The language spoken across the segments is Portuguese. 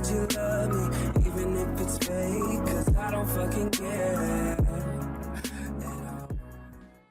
would you love me, even if it's fake, 'cause I don't fucking care.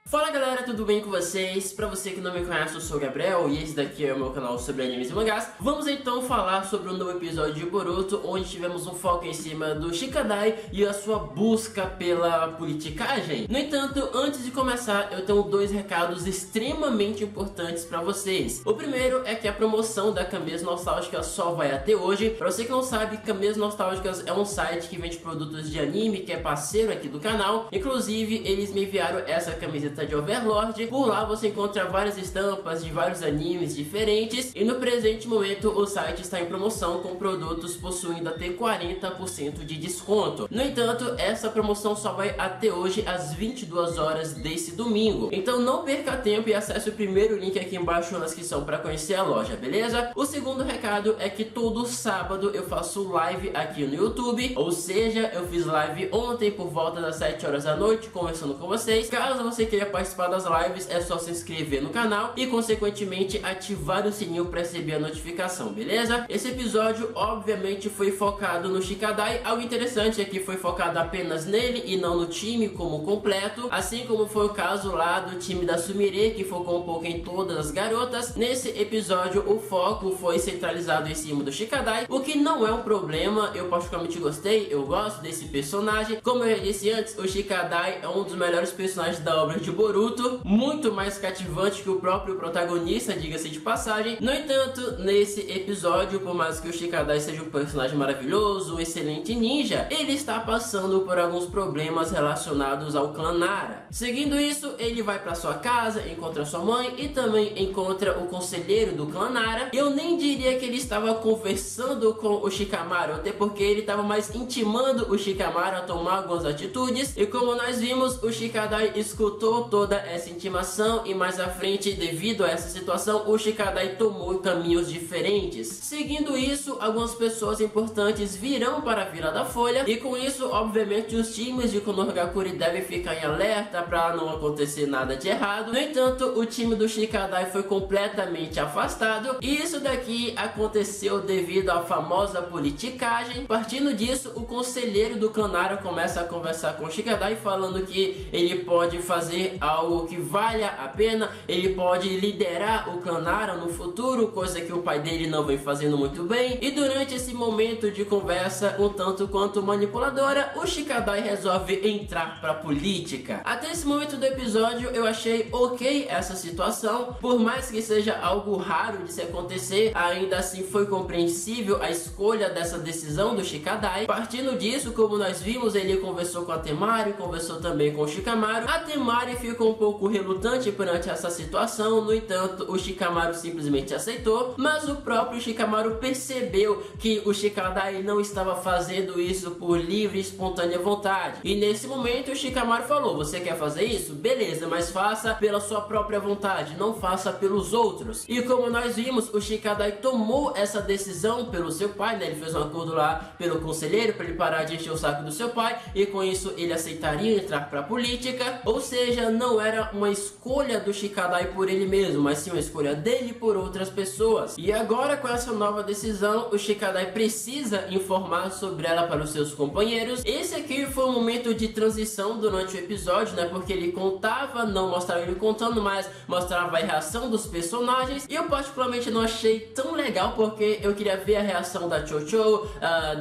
Fala galera, tudo bem com vocês? Pra você que não me conhece, eu sou o Gabriel e esse daqui é o meu canal sobre animes e mangás. Vamos então falar sobre um novo episódio de Boruto, onde tivemos um foco em cima do Shikadai e a sua busca pela politicagem. No entanto, antes de começar, eu tenho dois recados extremamente importantes pra vocês. O primeiro é que a promoção da Camisas Nostálgicas só vai até hoje. Pra você que não sabe, Camisas Nostálgicas é um site que vende produtos de anime, que é parceiro aqui do canal. Inclusive, eles me enviaram essa camiseta de Overlord. Por lá você encontra várias estampas de vários animes diferentes e no presente momento o site está em promoção com produtos possuindo até 40% de desconto. No entanto, essa promoção só vai até hoje às 22 horas desse domingo. Então não perca tempo e acesse o primeiro link aqui embaixo na descrição para conhecer a loja, beleza? O segundo recado é que todo sábado eu faço live aqui no YouTube, ou seja, eu fiz live ontem por volta das 7 horas da noite conversando com vocês. Caso você queira participar das lives, é só se inscrever no canal e consequentemente ativar o sininho para receber a notificação, beleza? Esse episódio obviamente foi focado no Shikadai. Algo interessante é que foi focado apenas nele e não no time como completo, assim como foi o caso lá do time da Sumire, que focou um pouco em todas as garotas. Nesse episódio o foco foi centralizado em cima do Shikadai, o que não é um problema. Eu particularmente gostei, eu gosto desse personagem. Como eu já disse antes, o Shikadai é um dos melhores personagens da obra de Boruto, muito mais cativante que o próprio protagonista, diga-se de passagem. No entanto, nesse episódio, por mais que o Shikadai seja um personagem maravilhoso, um excelente ninja, ele está passando por alguns problemas relacionados ao clã Nara. Seguindo isso, ele vai para sua casa, encontra sua mãe e também encontra o conselheiro do clã Nara. Eu nem diria que ele estava conversando com o Shikamaru, até porque ele estava mais intimando o Shikamaru a tomar algumas atitudes, e como nós vimos, o Shikadai escutou toda essa intimação e mais à frente, devido a essa situação, o Shikadai tomou caminhos diferentes. Seguindo isso, algumas pessoas importantes virão para a Vila da Folha e com isso, obviamente, os times de Konohagakure devem ficar em alerta para não acontecer nada de errado. No entanto, o time do Shikadai foi completamente afastado e isso daqui aconteceu devido à famosa politicagem. Partindo disso, o conselheiro do clã Nara começa a conversar com o Shikadai falando que ele pode fazer algo que valha a pena, ele pode liderar o clã Nara no futuro, coisa que o pai dele não vem fazendo muito bem. E durante esse momento de conversa um tanto quanto manipuladora, o Shikadai resolve entrar pra política. Até esse momento do episódio eu achei ok essa situação, por mais que seja algo raro de se acontecer, ainda assim foi compreensível a escolha dessa decisão do Shikadai. Partindo disso, como nós vimos, ele conversou com a Temari, conversou também com o Shikamaru. A Temari ficou um pouco relutante perante essa situação, no entanto o Shikamaru simplesmente aceitou, mas o próprio Shikamaru percebeu que o Shikadai não estava fazendo isso por livre e espontânea vontade, e nesse momento o Shikamaru falou: você quer fazer isso? Beleza, mas faça pela sua própria vontade, não faça pelos outros. E como nós vimos, o Shikadai tomou essa decisão pelo seu pai, né? Ele fez um acordo lá pelo conselheiro para ele parar de encher o saco do seu pai e com isso ele aceitaria entrar para a política, ou seja, não era uma escolha do Shikadai por ele mesmo, mas sim uma escolha dele por outras pessoas. E agora com essa nova decisão, o Shikadai precisa informar sobre ela para os seus companheiros. Esse aqui foi um momento de transição durante o episódio, né? Porque ele contava, não mostrava ele contando, mas mostrava a reação dos personagens. E eu particularmente não achei tão legal, porque eu queria ver a reação da Chocho,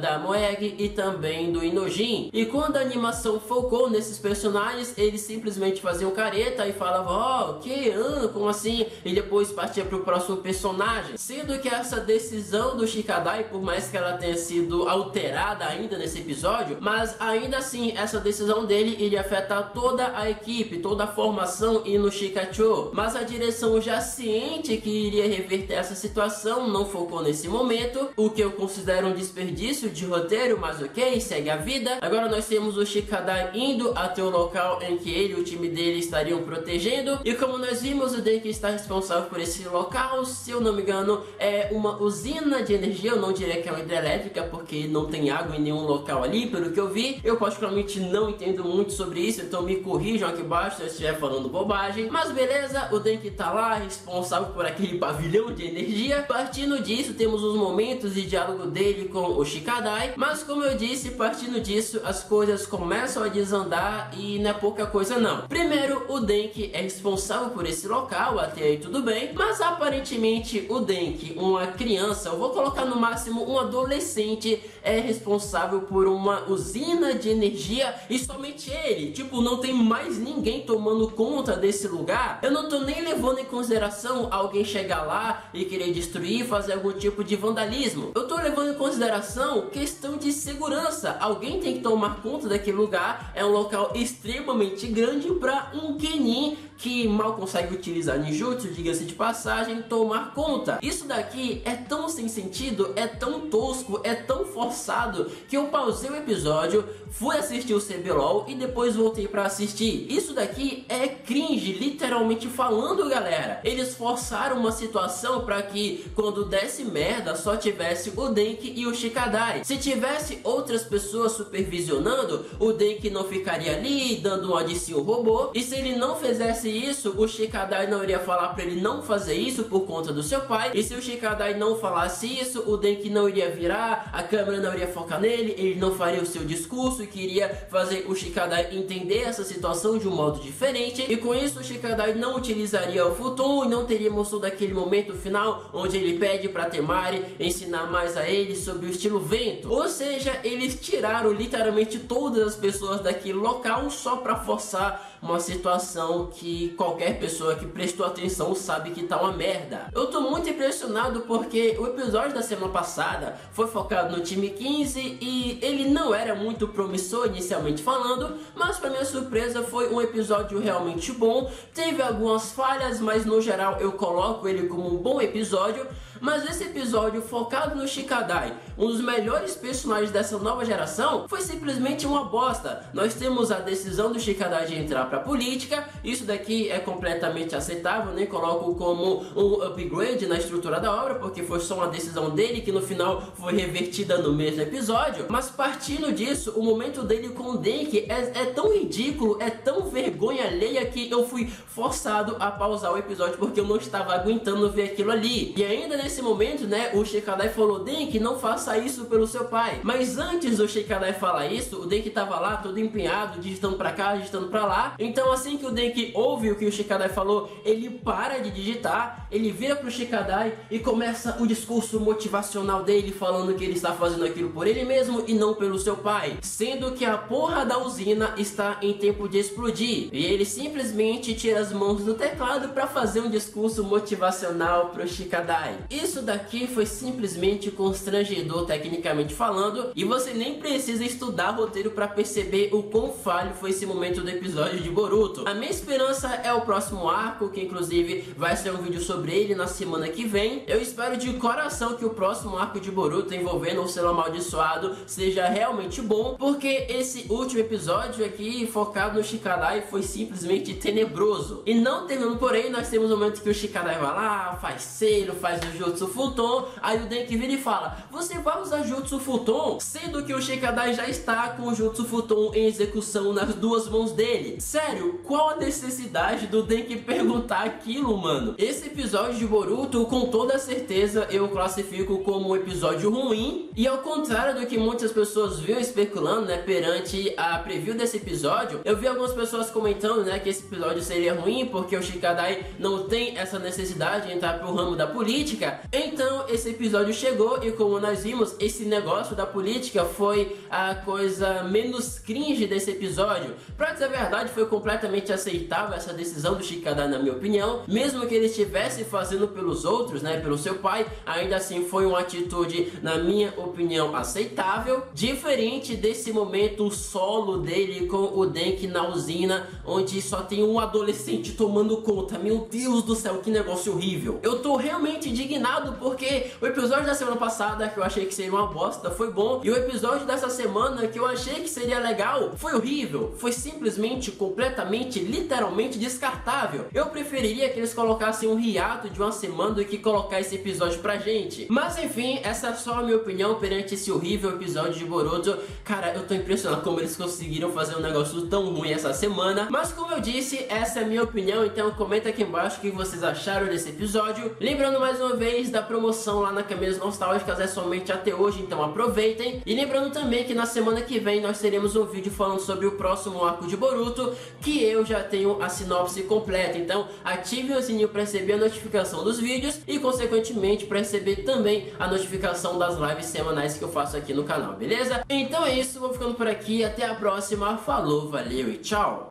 da Moeg e também do Inojin. E quando a animação focou nesses personagens, eles simplesmente faziam careta e falavam: ó, que? Como assim? E depois partia pro próximo personagem. Sendo que essa decisão do Shikadai, por mais que ela tenha sido alterada ainda nesse episódio, mas ainda assim essa decisão dele iria afetar toda a equipe, toda a formação e no Shikacho. Mas a direção, já ciente que iria reverter essa situação, não focou nesse momento, o que eu considero um desperdício de roteiro, mas ok, segue a vida. Agora nós temos o Shikadai indo até o local em que ele e o time dele dele estariam protegendo. E como nós vimos, o Denki está responsável por esse local. Se eu não me engano, é uma usina de energia. Eu não diria que é uma hidrelétrica, porque não tem água em nenhum local ali, pelo que eu vi. Eu particularmente não entendo muito sobre isso, então me corrijam aqui embaixo se eu estiver falando bobagem. Mas beleza, o Denki tá lá, responsável por aquele pavilhão de energia. Partindo disso, temos os momentos de diálogo dele com o Shikadai. Mas como eu disse, partindo disso, as coisas começam a desandar e não é pouca coisa não. Primeiro, o Denki é responsável por esse local, até aí tudo bem. Mas aparentemente o Denki, uma criança, eu vou colocar no máximo um adolescente, é responsável por uma usina de energia e somente ele. Tipo, não tem mais ninguém tomando conta desse lugar. Eu não tô nem levando em consideração alguém chegar lá e querer destruir, fazer algum tipo de vandalismo. Eu tô levando em consideração questão de segurança. Alguém tem que tomar conta daquele lugar. É um local extremamente grande para um Genin que mal consegue utilizar ninjutsu, diga-se de passagem, tomar conta. Isso daqui é tão sem sentido, é tão tosco, é tão forçado que eu pausei o episódio, fui assistir o CBLOL e depois voltei pra assistir. Isso daqui é cringe, literalmente falando, galera. Eles forçaram uma situação pra que quando desse merda só tivesse o Denki e o Shikadai. Se tivesse outras pessoas supervisionando, o Denki não ficaria ali dando um adicinho robô, e se ele não fizesse isso, o Shikadai não iria falar pra ele não fazer isso por conta do seu pai, e se o Shikadai não falasse isso, o Denki não iria virar, a câmera não iria focar nele, ele não faria o seu discurso e queria fazer o Shikadai entender essa situação de um modo diferente, e com isso o Shikadai não utilizaria o futon e não teríamos todo aquele momento final onde ele pede pra Temari ensinar mais a ele sobre o estilo vento. Ou seja, eles tiraram literalmente todas as pessoas daquele local só pra forçar uma situação que qualquer pessoa que prestou atenção sabe que tá uma merda. Eu tô muito impressionado porque o episódio da semana passada foi focado no time 15 e ele não era muito promissor inicialmente falando, mas pra minha surpresa foi um episódio realmente bom. Teve algumas falhas, mas no geral eu coloco ele como um bom episódio. Mas esse episódio focado no Shikadai, um dos melhores personagens dessa nova geração, foi simplesmente uma bosta. Nós temos a decisão do Shikadai de entrar pra política, isso daqui é completamente aceitável, nem coloco como um upgrade na estrutura da obra, porque foi só uma decisão dele que no final foi revertida no mesmo episódio. Mas partindo disso, o momento dele com o Denki é tão ridículo, é tão vergonha alheia que eu fui forçado a pausar o episódio porque eu não estava aguentando ver aquilo ali. E ainda nesse momento, né, o Shikadai falou: Denki, não faça isso pelo seu pai. Mas antes do Shikadai falar isso, o Denki tava lá todo empenhado, digitando pra cá, digitando pra lá. Então assim que o Denki ouve o que o Shikadai falou, ele para de digitar, ele vira pro Shikadai e começa o discurso motivacional dele, falando que ele está fazendo aquilo por ele mesmo e não pelo seu pai, sendo que a porra da usina está em tempo de explodir. E ele simplesmente tira as mãos do teclado para fazer um discurso motivacional pro Shikadai. Isso daqui foi simplesmente constrangedor tecnicamente falando, e você nem precisa estudar roteiro para perceber o quão falho foi esse momento do episódio de Boruto. A minha esperança é o próximo arco, que inclusive vai ser um vídeo sobre ele na semana que vem. Eu espero de coração que o próximo arco de Boruto envolvendo o selo amaldiçoado seja realmente bom, porque esse último episódio aqui focado no Shikadai foi simplesmente tenebroso. E não terminando, porém, nós temos um momento que o Shikadai vai lá, faz selo, faz o Jutsu Futon, aí o Denki vira e fala: você vai usar Jutsu Futon? Sendo que o Shikadai já está com o Jutsu Futon em execução nas duas mãos dele. Sério, qual a necessidade do Denki perguntar aquilo, mano? Esse episódio de Boruto, com toda certeza, eu classifico como um episódio ruim, e ao contrário do que muitas pessoas viam especulando, né, perante a preview desse episódio, eu vi algumas pessoas comentando, né, que esse episódio seria ruim porque o Shikadai não tem essa necessidade de entrar pro ramo da política. Então esse episódio chegou e, como nós vimos, esse negócio da política foi a coisa menos cringe desse episódio. Pra dizer a verdade, foi completamente aceitável essa decisão do Shikadai, na minha opinião. Mesmo que ele estivesse fazendo pelos outros, né, pelo seu pai, ainda assim foi uma atitude, na minha opinião, aceitável. Diferente desse momento solo dele com o Denki na usina, onde só tem um adolescente tomando conta. Meu Deus do céu, que negócio horrível. Eu tô realmente indignado porque o episódio da semana passada, que eu achei que seria uma bosta, foi bom, e o episódio dessa semana, que eu achei que seria legal, foi horrível. Foi simplesmente, completamente, literalmente totalmente descartável. Eu preferiria que eles colocassem um hiato de uma semana do que colocar esse episódio pra gente. Mas enfim, essa é só a minha opinião perante esse horrível episódio de Boruto. Cara, eu tô impressionado como eles conseguiram fazer um negócio tão ruim essa semana. Mas como eu disse, essa é a minha opinião, então comenta aqui embaixo o que vocês acharam desse episódio. Lembrando mais uma vez da promoção lá na Camisas Nostálgicas, é somente até hoje, então aproveitem. E lembrando também que na semana que vem nós teremos um vídeo falando sobre o próximo arco de Boruto, que eu já tenho a sinopse completa. Então ative o sininho para receber a notificação dos vídeos e consequentemente para receber também a notificação das lives semanais que eu faço aqui no canal, beleza? Então é isso, vou ficando por aqui, até a próxima, falou, valeu e tchau!